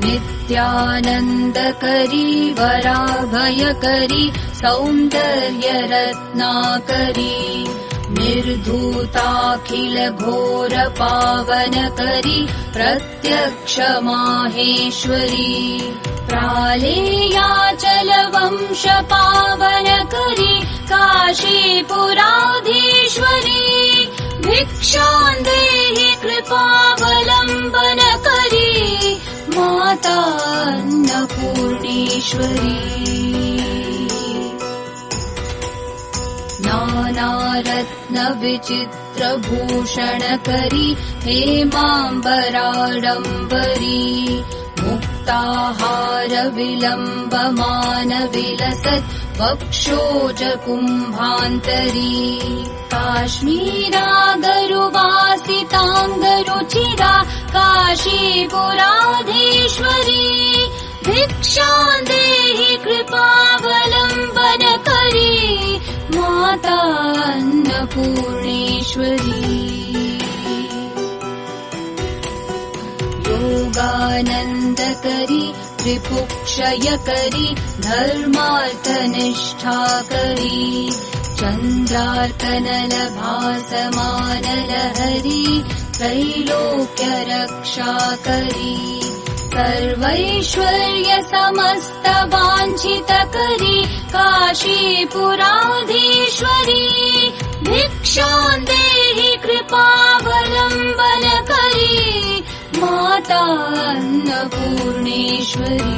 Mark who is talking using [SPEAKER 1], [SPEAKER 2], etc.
[SPEAKER 1] नित्यानन्दकरी वराभयकरी सौन्दर्यरत्नाकरी निर्धूताखिल घोर पावनकरी प्रत्यक्ष माहेश्वरी प्रालेयाचल वंश पावनकरी काशीपुराधीश्वरी भिक्षां देहि कृपावलम्बनकरी माता अन्नपूर्णेश्वरी नानारत्न विचित्रभूषणकरी हेमाम्बराडम्बरी मुक्ताहार विलम्बमान विलसत् वक्षोज कुम्भान्तरी काश्मीरागरुवासिताङ्गरुचिरा काशीपुराधीश्वरी भिक्षां देहि कृपावलम्बनकरी माता अन्नपूर्णेश्वरी योगानन्दकरी त्रिपुक्षयकरी धर्मार्थनिष्ठाकरी चन्द्रार्कनलभासमानलहरी त्रैलोक्यरक्षाकरी सर्वैश्वर्य समस्त वाञ्छितकरी काशीपुराधीश्वरी भिक्षां देहि कृपावलम्बनकरी माता अन्नपूर्णेश्वरी।